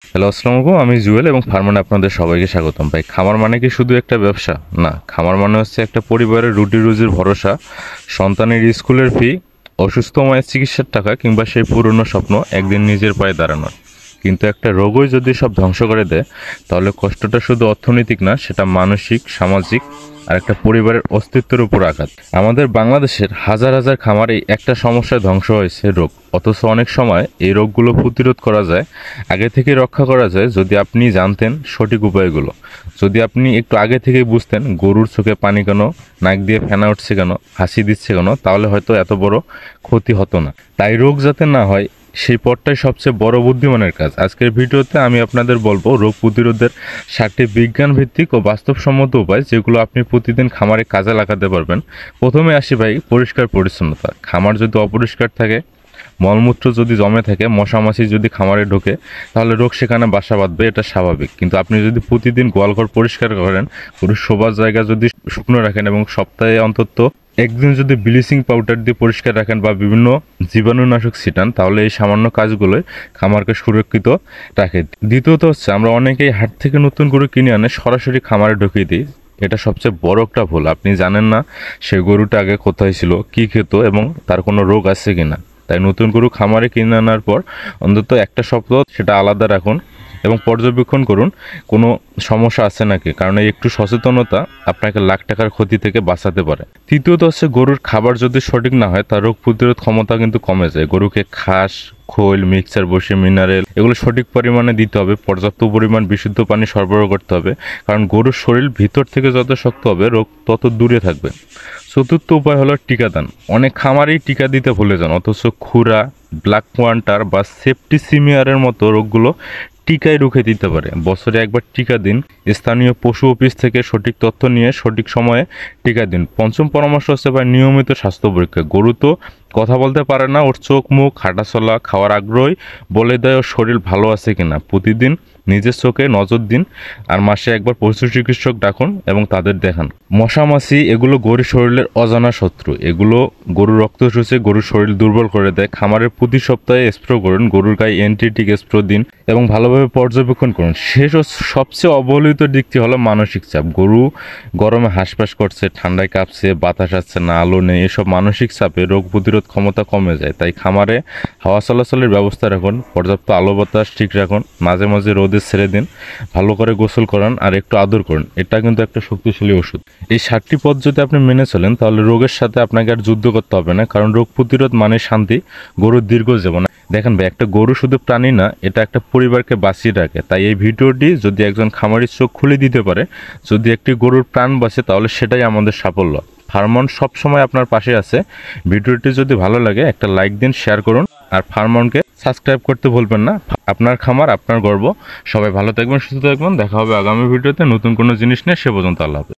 Hello, আসসালামু আলাইকুম। আমি জুয়েল এবং ফার্মানে আপনাদের সবাইকে স্বাগতম। ভাই, খামার মানে কি শুধু একটা ব্যবসা? না, খামার মানে হচ্ছে একটা পরিবারের রুটি রুজির ভরসা, সন্তানের স্কুলের ফি, অসুস্থ মায়ের চিকিৎসার টাকা কিংবা সেই পুরনো স্বপ্ন একদিন নিজের পায়ে দাঁড়ানোর। কিন্তু একটা রোগই যদি সব ধ্বংস করে দেয়, তাহলে কষ্টটা শুধু অর্থনৈতিক না, সেটা মানসিক, সামাজিক আর একটা পরিবারের অস্তিত্বের উপর আঘাত। আমাদের বাংলাদেশের হাজার হাজার খামার এই একটা সমস্যায় ধ্বংস হয়েছে, রোগ। অথচ অনেক সময় এই রোগগুলো প্রতিরোধ করা যায়, আগে থেকে রক্ষা করা যায় যদি আপনি জানতেন সঠিক উপায়গুলো। যদি আপনি একটু আগে থেকেই বুঝতেন গরুর চোখে পানি কেন, নাক দিয়ে ফেনা উঠছে কেন, হাসি দিচ্ছে কেন, তাহলে হয়তো এত বড় ক্ষতি হতো না। তাই রোগ যাতে না হয় সেই পথটাই সবচেয়ে বড় বুদ্ধিমানের কাজ। আজকের ভিডিওতে আমি আপনাদের বলবো রোগ প্রতিরোধের 7টি বিজ্ঞান ভিত্তিক ও বাস্তবসম্মত উপায়, যেগুলো আপনি প্রতিদিন খামারে কাজে লাগাতে পারবেন। প্রথমে আসি ভাই পরিষ্কার পরিচ্ছন্নতা। খামার যদি অপরিষ্কার থাকে, মলমূত্র যদি জমে থাকে, মশামাছি যদি খামারে ঢোকে, তাহলে রোগ সেখানে বাসা বাঁধবে, এটা স্বাভাবিক। কিন্তু আপনি যদি প্রতিদিন গোয়ালঘর পরিষ্কার করেন, গরুর শোবার জায়গা যদি শুকনো রাখেন এবং সপ্তাহে অন্তত একদিন যদি ব্লিচিং পাউডার দিয়ে পরিষ্কার রাখেন বা বিভিন্ন জীবাণুনাশক ছিটান, তাহলে এই সামান্য কাজগুলোই খামারকে সুরক্ষিত রাখে। দ্বিতীয়ত হচ্ছে, আমরা অনেকেই হাট থেকে নতুন গরু কিনে আনে সরাসরি খামারে ঢুকিয়ে দিই। এটা সবচেয়ে বড় একটা ভুল। আপনি জানেন না সেই গরুটা আগে কোথায় ছিল, কি খেত এবং তার কোনো রোগ আছে কিনা। তাই নতুন গরু খামারে কিনে আনার পর অন্তত একটা সপ্তাহ সেটা আলাদা রাখুন এবং পর্যবেক্ষণ করুন কোনো সমস্যা আছে নাকি, কারণ এই একটু সচেতনতা আপনাকে লাখ টাকার ক্ষতি থেকে বাঁচাতে পারে। তৃতীয়ত হচ্ছে, গরুর খাবার যদি সঠিক না হয় তার রোগ প্রতিরোধ ক্ষমতা কিন্তু কমে যায়। গরুকে ঘাস, খোল, মিক্সচার বসে মিনারেল এগুলো সঠিক পরিমাণে দিতে হবে। পর্যাপ্ত পরিমাণ বিশুদ্ধ পানি সরবরাহ করতে হবে, কারণ গরুর শরীর ভিতর থেকে যত শক্ত হবে রোগ তত দূরে থাকবে। চতুর্থ উপায় হলো টিকাদান। অনেক খামারেই টিকা দিতে ভুলে যান, অথচ খুরা, ব্ল্যাক কোয়ান্টার বা সেপ্টিসিমিয়ারের মতো রোগগুলো টিকায় রুখে দিতে পারে। বছরে একবার টিকা দিন। স্থানীয় পশু অফিস থেকে সঠিক তথ্য নিয়ে সঠিক সময়ে টিকা দিন। পঞ্চম পরামর্শ হচ্ছে ভাই নিয়মিত স্বাস্থ্য পরীক্ষা। গরু তো কথা বলতে পারে না, ওর চোখ, মুখ, হাঁটাচলা, খাওয়ার আগ্রহই বলে দেয় ওর শরীর ভালো আছে কিনা। প্রতিদিন নিজের চোখে নজর দিন আর মাসে একবার পশু চিকিৎসক ডাকুন এবং তাদের দেখান। মশামাছি এগুলো গরুর শরীরের অজানা শত্রু। এগুলো গরুর রক্ত শুষে গরুর শরীর দুর্বল করে দেয়। খামারের প্রতি সপ্তাহে স্প্রে করুন, গরুর গায়ে অ্যান্টিটিক স্প্রে দিন এবং ভালোভাবে পর্যবেক্ষণ করুন। শেষ ও সবচেয়ে অবহেলিত দিকটি হলো মানসিক চাপ। গরু গরমে হাঁসফাঁস করছে, ঠান্ডায় কাঁপছে, বাতাস আসছে না, আলো নেই, এসব মানসিক চাপে রোগ প্রতিরোধ ক্ষমতা কমে যায়। তাই খামারে হাওয়া চলাচলের ব্যবস্থা রাখুন, পর্যাপ্ত আলো বাতাস ঠিক রাখুন, মাঝে মাঝে রোদে ছেড়ে দিন, ভালো করে গোসল করান আর একটু আদর করুন। এটা কিন্তু একটা শক্তিশালী ওষুধ। এই 7টি পথ যদি আপনি মেনে চলেন, তাহলে রোগের সাথে আপনাকে আর যুদ্ধ করতে হবে না, কারণ রোগ প্রতিরোধ মানে শান্তি, গরুর দীর্ঘ জীবন। দেখেন ভাই, একটা গরু শুধু প্রাণী না, এটা একটা পরিবারকে বাঁচিয়ে রাখে। তাই এই ভিডিওটি যদি একজন খামারির চোখ খুলে দিতে পারে, যদি একটি গরুর প্রাণ বাঁচে, তাহলে সেটাই আমাদের সাফল্য। ফার্মন সবসময় আপনার পাশে আছে। ভিডিওটি যদি ভালো লাগে একটা লাইক দিন, শেয়ার করুন আর ফার্মনকে সাবস্ক্রাইব করতে ভুলবেন না। আপনার খামার, আপনার গর্ব। সবাই ভালো থাকবেন, সুস্থ থাকবেন। দেখা হবে আগামী ভিডিওতে নতুন কোনো জিনিস নিয়ে। সে পর্যন্ত আল্লাহ হাফেজ।